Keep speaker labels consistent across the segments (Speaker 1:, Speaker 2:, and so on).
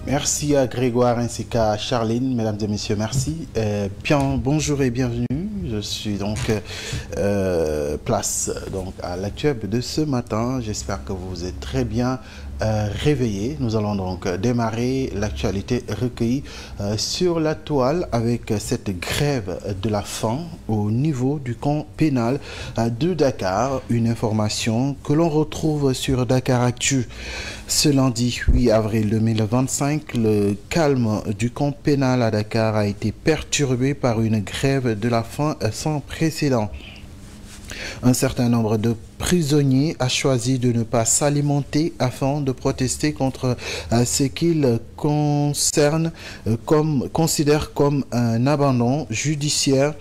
Speaker 1: Merci à Grégoire ainsi qu'à Charline, mesdames et messieurs, merci. Bien, bonjour et bienvenue. Je suis donc place donc à l'actuel de ce matin. J'espère que vous êtes très bien réveillés. Nous allons donc démarrer l'actualité recueillie sur la toile avec cette grève de la faim au niveau du camp pénal de Dakar. Une information que l'on retrouve sur Dakar Actu. Ce lundi 8 avril 2025, le calme du camp pénal à Dakar a été perturbé par une grève de la faim sans précédent. Un certain nombre de prisonniers a choisi de ne pas s'alimenter afin de protester contre ce qu'ils considèrent comme un abandon judiciaire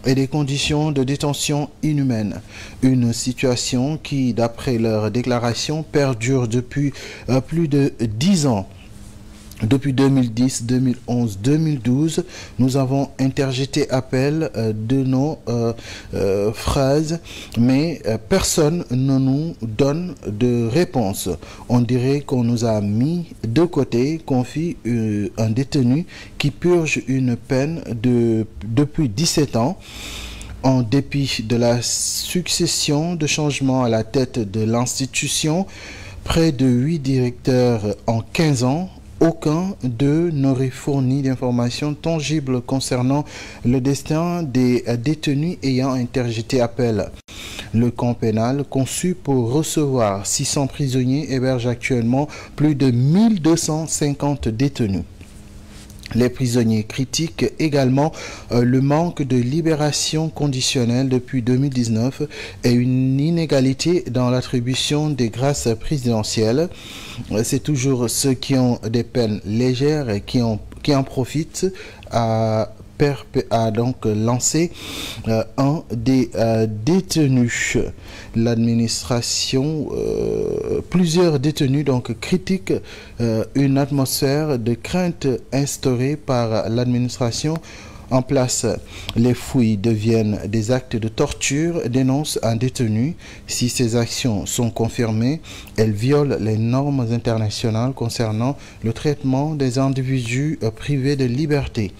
Speaker 1: et des conditions de détention inhumaines. Une situation qui, d'après leur déclaration, perdure depuis plus de 10 ans. Depuis 2010, 2011, 2012, nous avons interjeté appel de nos phrases, mais personne ne nous donne de réponse. On dirait qu'on nous a mis de côté, confie un détenu qui purge une peine depuis 17 ans. En dépit de la succession de changements à la tête de l'institution, près de 8 directeurs en 15 ans, aucun d'eux n'aurait fourni d'informations tangibles concernant le destin des détenus ayant interjeté appel. Le camp pénal, conçu pour recevoir 600 prisonniers, héberge actuellement plus de 1250 détenus. Les prisonniers critiquent également le manque de libération conditionnelle depuis 2019 et une inégalité dans l'attribution des grâces présidentielles. C'est toujours ceux qui ont des peines légères et qui en profitent a donc lancé un des détenus. L'administration, plusieurs détenus donc critiquent une atmosphère de crainte instaurée par l'administration en place. Les fouilles deviennent des actes de torture, dénonce un détenu. Si ces actions sont confirmées, elles violent les normes internationales concernant le traitement des individus privés de liberté.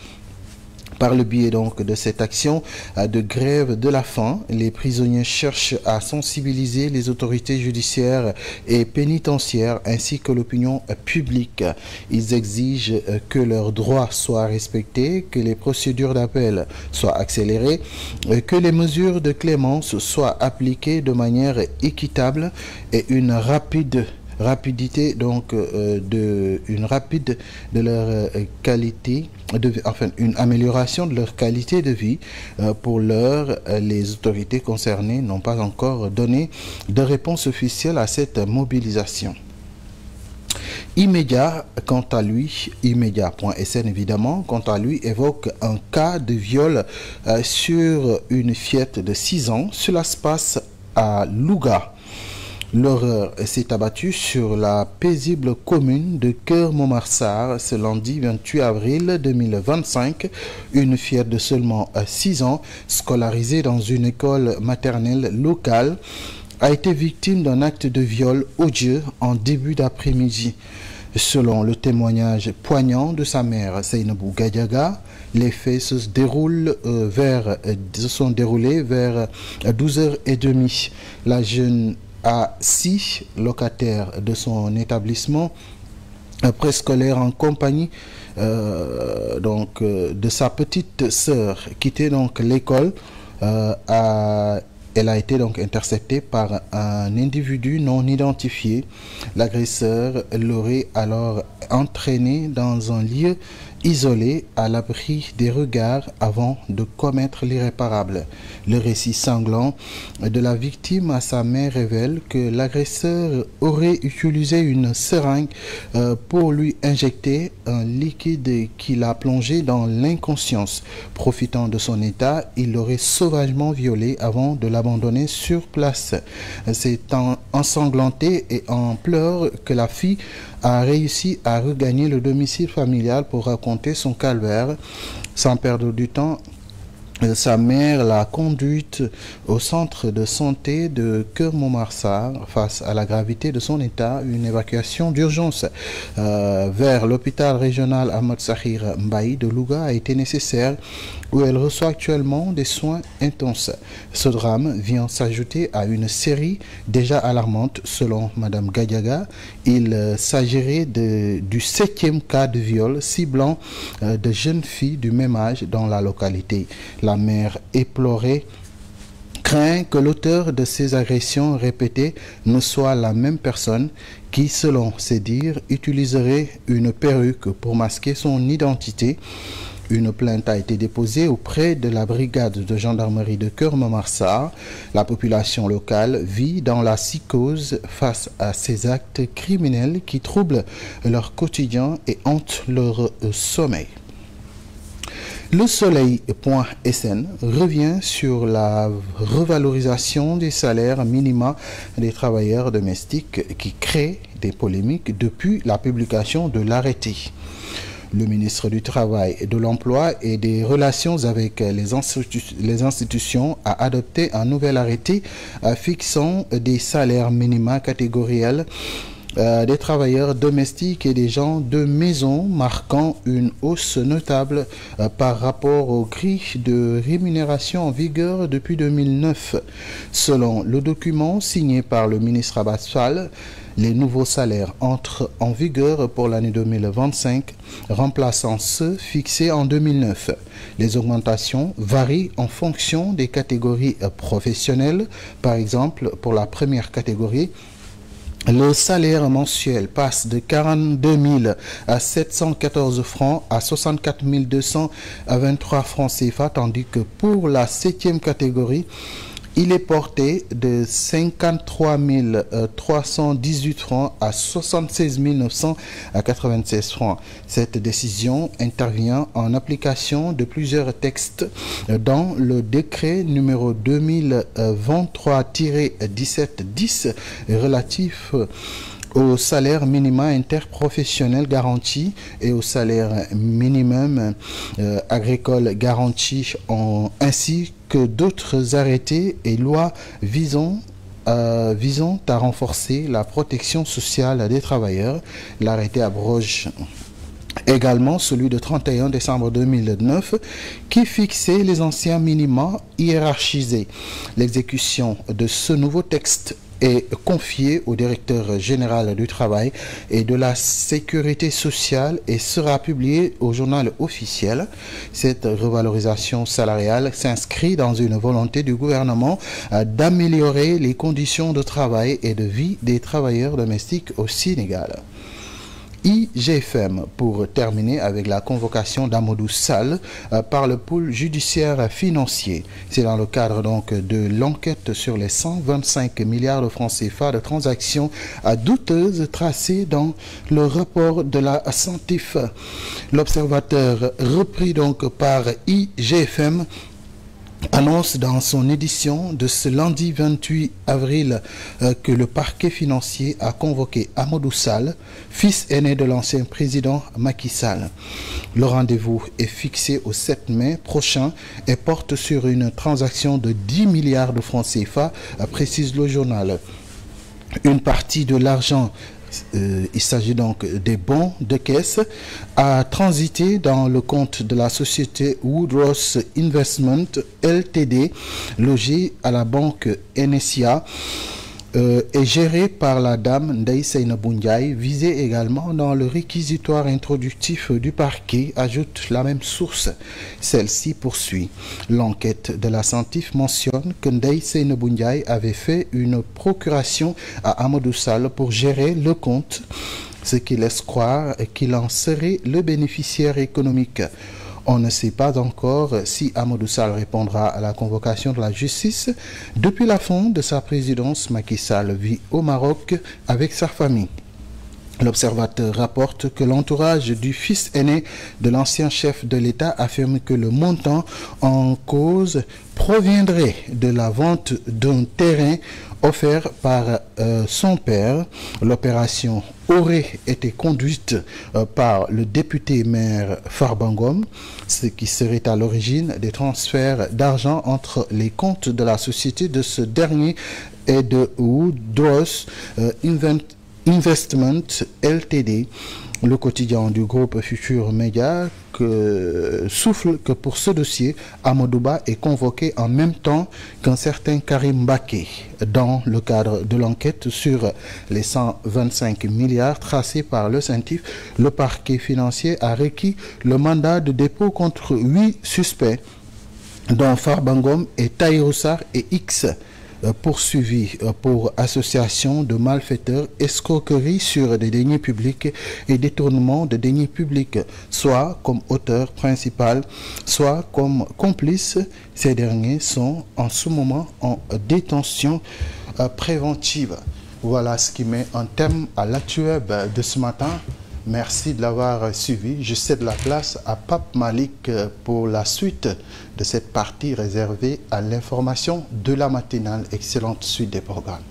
Speaker 1: Par le biais donc de cette action de grève de la faim, les prisonniers cherchent à sensibiliser les autorités judiciaires et pénitentiaires ainsi que l'opinion publique. Ils exigent que leurs droits soient respectés, que les procédures d'appel soient accélérées, que les mesures de clémence soient appliquées de manière équitable et une rapidité donc de leur qualité une amélioration de leur qualité de vie. Pour l'heure, les autorités concernées n'ont pas encore donné de réponse officielle à cette mobilisation. Immédiat, quant à lui, immédiat.sn évidemment, quant à lui, évoque un cas de viol sur une fillette de 6 ans. Cela se passe à Louga. L'horreur s'est abattue sur la paisible commune de Keur-Momarsar ce lundi 28 avril 2025. Une fillette de seulement 6 ans, scolarisée dans une école maternelle locale, a été victime d'un acte de viol odieux en début d'après-midi. Selon le témoignage poignant de sa mère, Seynabou Gadiaga, les faits se sont déroulés vers 12h30. La jeune A6, locataire de son établissement préscolaire en compagnie de sa petite sœur, quittait donc l'école. Elle a été donc interceptée par un individu non identifié. L'agresseur l'aurait alors entraînée dans un lieu isolé à l'abri des regards avant de commettre l'irréparable. Le récit sanglant de la victime à sa mère révèle que l'agresseur aurait utilisé une seringue pour lui injecter un liquide qui l'a plongé dans l'inconscience. Profitant de son état, il l'aurait sauvagement violée avant de l'abandonner sur place. C'est en ensanglanté et en pleurs que la fille a réussi à regagner le domicile familial pour raconter son calvaire. Sans perdre du temps, Sa mère l'a conduite au centre de santé de Keur Momar Sarr. Face à la gravité de son état, une évacuation d'urgence vers l'hôpital régional Ahmed Sakhir Mbaye de Louga a été nécessaire, où elle reçoit actuellement des soins intenses. Ce drame vient s'ajouter à une série déjà alarmante selon Madame Gadiaga. Il s'agirait du 7e cas de viol ciblant de jeunes filles du même âge dans la localité. La mère éplorée craint que l'auteur de ces agressions répétées ne soit la même personne qui, selon ses dires, utiliserait une perruque pour masquer son identité. Une plainte a été déposée auprès de la brigade de gendarmerie de Keur Momar Sarr. La population locale vit dans la psychose face à ces actes criminels qui troublent leur quotidien et hantent leur sommeil. Le Soleil.sn revient sur la revalorisation des salaires minima des travailleurs domestiques qui crée des polémiques depuis la publication de l'arrêté. Le ministre du Travail, de l'Emploi et des Relations avec les institutions a adopté un nouvel arrêté fixant des salaires minima catégoriels des travailleurs domestiques et des gens de maison, marquant une hausse notable par rapport aux grilles de rémunération en vigueur depuis 2009. Selon le document signé par le ministre Abass Fall, les nouveaux salaires entrent en vigueur pour l'année 2025, remplaçant ceux fixés en 2009. Les augmentations varient en fonction des catégories professionnelles. Par exemple, pour la première catégorie, le salaire mensuel passe de 42 714 francs à 64 223 francs CFA, tandis que pour la 7e catégorie, il est porté de 53 318 francs à 76 996 francs. Cette décision intervient en application de plusieurs textes dans le décret numéro 2023-1710 relatif au salaire minimum interprofessionnel garanti et au salaire minimum agricole garanti, ainsi que d'autres arrêtés et lois visant à renforcer la protection sociale des travailleurs. L'arrêté abroge également celui de 31 décembre 2009 qui fixait les anciens minima hiérarchisés. L'exécution de ce nouveau texte est confiée au directeur général du travail et de la sécurité sociale et sera publiée au journal officiel. Cette revalorisation salariale s'inscrit dans une volonté du gouvernement d'améliorer les conditions de travail et de vie des travailleurs domestiques au Sénégal. IGFM, pour terminer avec la convocation d'Amadou Sall par le pôle judiciaire financier. C'est dans le cadre donc de l'enquête sur les 125 milliards de francs CFA de transactions douteuses tracées dans le rapport de la Santif. L'observateur, repris donc par IGFM, annonce dans son édition de ce lundi 28 avril que le parquet financier a convoqué Amadou Sall, fils aîné de l'ancien président Macky Sall. Le rendez-vous est fixé au 7 mai prochain et porte sur une transaction de 10 milliards de francs CFA, précise le journal. Une partie de l'argent, il s'agit donc des bons de caisse, a transité dans le compte de la société Woodross Investment Ltd, logée à la banque NSIA, et gérée par la dame Ndeye Seynabou Ndiaye, visée également dans le réquisitoire introductif du parquet, ajoute la même source. Celle-ci poursuit. L'enquête de la Santif mentionne que Ndeye Seynabou Ndiaye avait fait une procuration à Amadou Sall pour gérer le compte, ce qui laisse croire qu'il en serait le bénéficiaire économique. On ne sait pas encore si Amadou Sall répondra à la convocation de la justice. Depuis la fin de sa présidence, Macky Sall vit au Maroc avec sa famille. L'observateur rapporte que l'entourage du fils aîné de l'ancien chef de l'État affirme que le montant en cause proviendrait de la vente d'un terrain offert par son père. L'opération aurait été conduite par le député maire Farba Ngom, ce qui serait à l'origine des transferts d'argent entre les comptes de la société de ce dernier et de Woodrow Investment Ltd. Le quotidien du groupe Futur Média souffle que pour ce dossier, Amadouba est convoqué en même temps qu'un certain Karim Mbaké. Dans le cadre de l'enquête sur les 125 milliards tracés par le CENTIF, le parquet financier a requis le mandat de dépôt contre 8 suspects, dont Farba Ngom et Tahirou Sarr et X, poursuivis pour association de malfaiteurs, escroquerie sur des deniers publics et détournement de deniers publics, soit comme auteur principal, soit comme complice. Ces derniers sont en ce moment en détention préventive. Voilà ce qui met un thème à l'actu-web de ce matin. Merci de l'avoir suivi. Je cède la place à Pape Malik pour la suite de cette partie réservée à l'information de la matinale. Excellente suite des programmes.